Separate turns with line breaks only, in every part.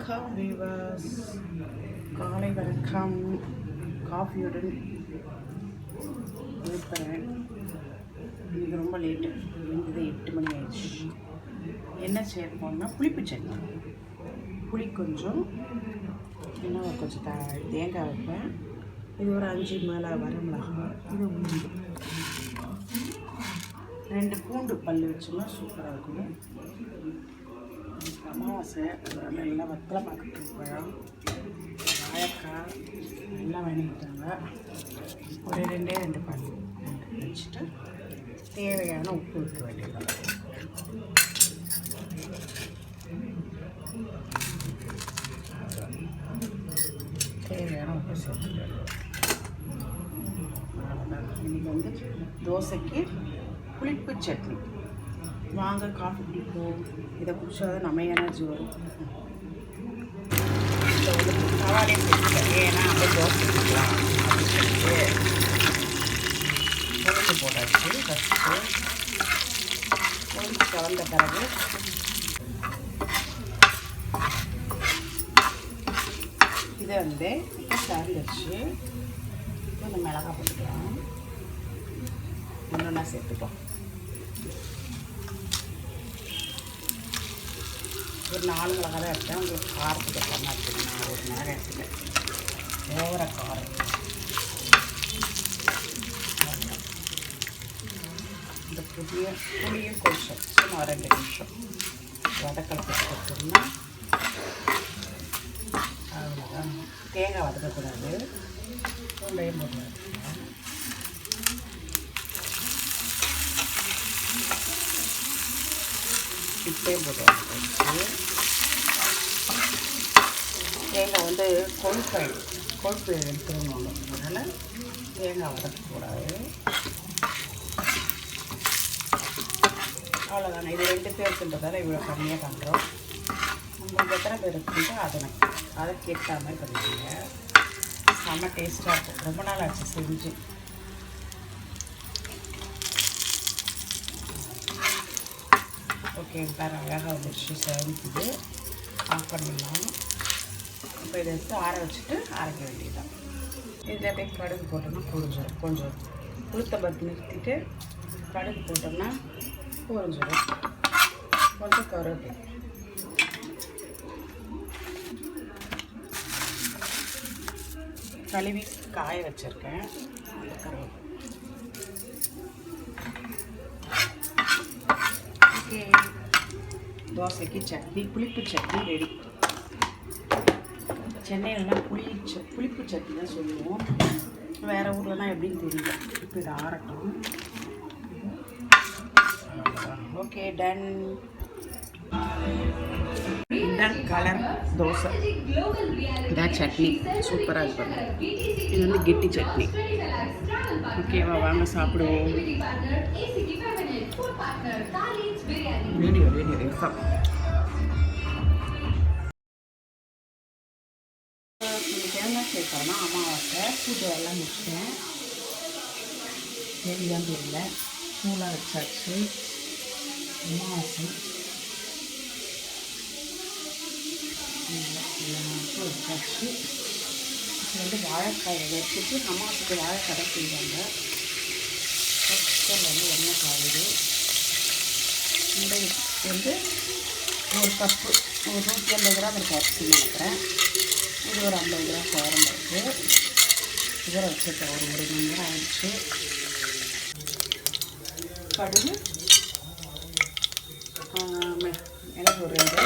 வணக்கம் வீவர்ஸ், காலை வணக்கம். காஃபியுடன் இருப்பேன். இன்றைக்கி ரொம்ப லேட்டு, இருந்தது 8 மணி ஆயிடுச்சு. என்ன சேர்ப்போம்னா புளிப்பு சட்னி. புளி கொஞ்சம், இன்னும் கொஞ்சம் தேங்காய் வைப்பேன். இது ஒரு 5 மேலே வரமிளகாய், இது உளுந்து, 2 பூண்டு பல் வச்சோம்னா சூப்பராக இருக்கும். அமாவாசை நல்லா வத்தலை பார்த்துட்டு பழம், வாழைக்காய் எல்லாம் வாங்கிட்டாங்க. ஒரு 2 பல் வச்சுட்டு தேவையான உப்பு வைக்க வேண்டியது. தேவையான உப்பு சேர்த்துட்டு அவ்வளோதான். இன்றைக்கி தோசைக்கு புளிப்பு சட்னி. வாங்க காஃபி குடிப்போம். இதை குடிச்சாதான் நம்ம எனர்ஜி வரும். இதை தவாலே சேர்த்துட்டேன், ஏன்னா அப்படியே தோசை குடிக்கலாம் அப்படின்னு சொல்லிட்டு கொழுந்து போட்டாச்சு. ஃபஸ்ட்டு கொழுந்து கலந்த பிறகு இதை இப்போ சாரி வச்சு இந்த மிளகாய் போட்டுக்கலாம். இன்னொன்னா சேர்த்துப்போம். ஒரு 4 மிளகாய் தான் எடுத்தேன். உங்களுக்கு காரத்துக்கு எல்லாம் எடுத்துக்கணும். நான் ஒரு மிளகாய் எடுத்துட்டேன், ஓவர காரம். இந்த புளியும் கொஞ்சம் சும்மா 2 நிமிஷம் வதக்கலத்தை போட்டோம்னா அவ்வளோதான். தேங்காய் வதக்கக்கூடாது, பூண்டையும் போட்டு இப்பையும் போட்டு வச்சு. தேங்காய் கொழுப்பு எடுத்துக்கணும். அதனால் தேங்காய் வதக்கக்கூடாது. அவ்வளோதானே. இது 2 பேருக்குன்றதால இவ்வளோ கம்மியாக பண்ணுறோம். உங்களுக்கு எத்தனை பேர் இருக்குன்ட்டு அதை கேட்ட மாதிரி பண்ணிக்கோங்க. செம்ம டேஸ்ட்டாக இருக்கும். ரொம்ப நாள் ஆச்சு செஞ்சு. ஓகே, வேறு அழகாக வந்துடுச்சு. சேர்ந்துக்குது. ஆஃப் பண்ணிடலாம். இப்போ இதை எடுத்து ஆற வச்சுட்டு அரைக்க வேண்டியதுதான். இதில் அப்படியே கடுகு போட்டோம்னா கொஞ்சம் உளுத்த பருப்பு நிறுத்திட்டு கடுகு போட்டோம்னா பொரிஞ்சிடும். கொஞ்சம் கருவேப்பிலை, கழுவி காய வச்சுருக்கேன். அந்த கருவேப்பிலை. ஓகே, தோசைக்கு சட்னி, புளிப்பு சட்னி ரெடி. சென்னையிலலாம் புளிப்பு சட்னி தான் சொல்லுவோம். வேறு ஊர்லலாம் எப்படின்னு தெரியல. இப்போ இது ஆறட்டும். Okay, ton. கலர் தோசை, இதான் சட்னி. சூப்பராக இருக்கும். இது கெட்டி சட்னி. ஓகேவா, வாங்க சாப்பிடுவோம். வீடியோ இருக்கும். தேங்காய் சேர்க்கறோன்னா அமாவாசை பூஜை எல்லாம் முடிச்சிட்டேன். தெரியாமல் தெரியல, பூலாக வச்சாச்சு. அமாவாசை வச்சாச்சு. இப்போ வாழைக்காயை வச்சுட்டு அமாவாசைக்கு வாழைக்கடை செய்வாங்க. ஃபஸ்ட்டில் எண்ணெய் காயுது. இந்த ஒரு கப்பு, ஒரு 150 கிராம் இருக்குது அரிசி நினைக்கிறேன். இது ஒரு 50 கிராம் குழம்பு இருக்குது. இதில் வச்சுருக்கேன். ஒரு 1 மணி நேரம் ஆயிடுச்சு. கடுகு, மிளகு ஒரு 2,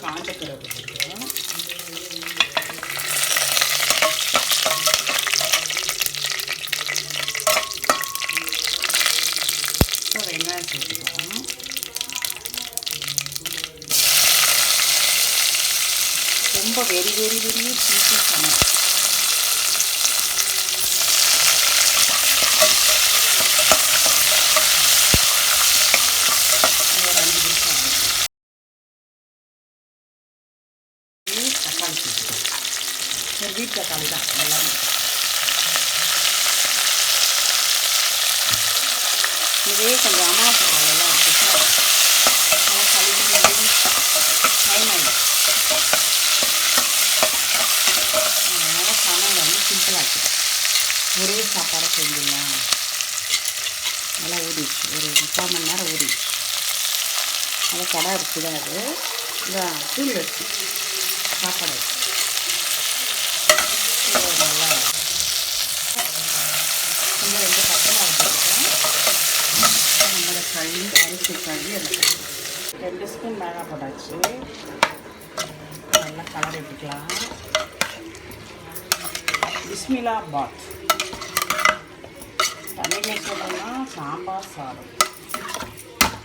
காஞ்ச பிறகு வச்சுருக்கோம். இப்போ வெங்காயம் சேர்த்துக்கலாம். ரொம்ப வெரி சீக்கிரம் சமையல். ஒரு வீட்டு தக்காளி தான் எல்லாமே. இதே கொஞ்சம் அமாவாசை எல்லாம் 3/4 மணி நேரம் ஊறிடுச்சு. அது கடை அரிசி தான் அது. இதான் புளி அரிசி சாப்பாடு அரிசி. நல்லா இன்னும் 2 பக்கமாக வச்சுருக்கேன். நம்மளோட அரிசி கழுவி எடுத்துக்கலாம். 2 ஸ்பூன் மிளகாய் போட்டாச்சு. நல்லா கலர் எடுத்துக்கலாம். பிஸ்மில்லாபாத் தமிழில் சொல்லணும்னா சாம்பார் சாதம்.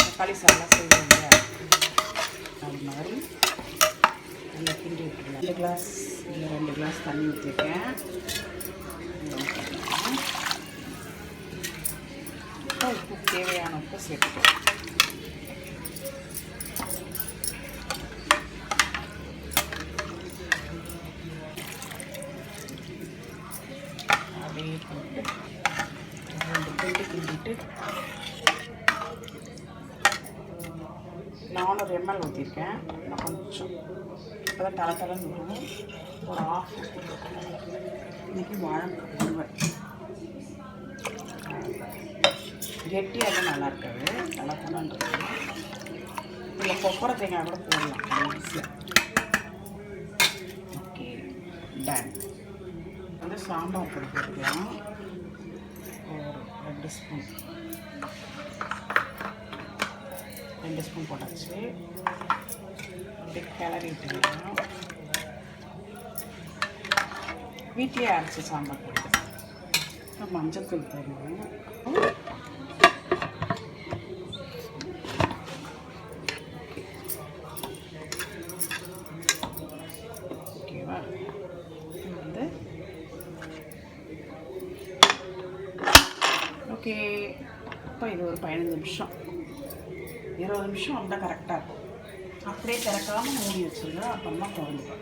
தக்காளி சாதம் செய்வாங்க. அது மாதிரி நல்லா கிண்டி விட்டுருலாம். 2 கிளாஸ் தண்ணி ஊற்றிருக்கேன். உப்பு தேவையான உப்பு சேர்த்துக்கலாம். அப்படியே போட்டு 2 கிண்டி கிண்டிட்டு 400 ml ஊற்றிருக்கேன். இன்னும் கொஞ்சம் இப்போ தான் தலைன்னு வரும். ஒரு ஆஃப் இன்றைக்கி வாழைக்காய் உருவல் கெட்டியாக நல்லா இருக்காது. நல்லா கொண்டான்றது இல்லை கொப்பரை தேங்காய் கூட போடலாம் ஈஸியாக. Okay done. வந்து சாம்பார் பொடி போட்டுக்கலாம். ஒரு 2 ஸ்பூன் போட்டாச்சு. அப்படியே கிளறி விட்டுக்கலாம். வீட்டிலே அரைச்சி சாம்பார் பொடி. மஞ்சள் தூள் போடணும். ஓகேவா? வந்து ஓகே. இப்போ இது ஒரு 15 நிமிஷம் 20 நிமிஷம் வந்தால் கரெக்டாக இருக்கும். அப்படியே திறக்காமல் மூடி வச்சுருங்க. அப்போ தான் குழம்பு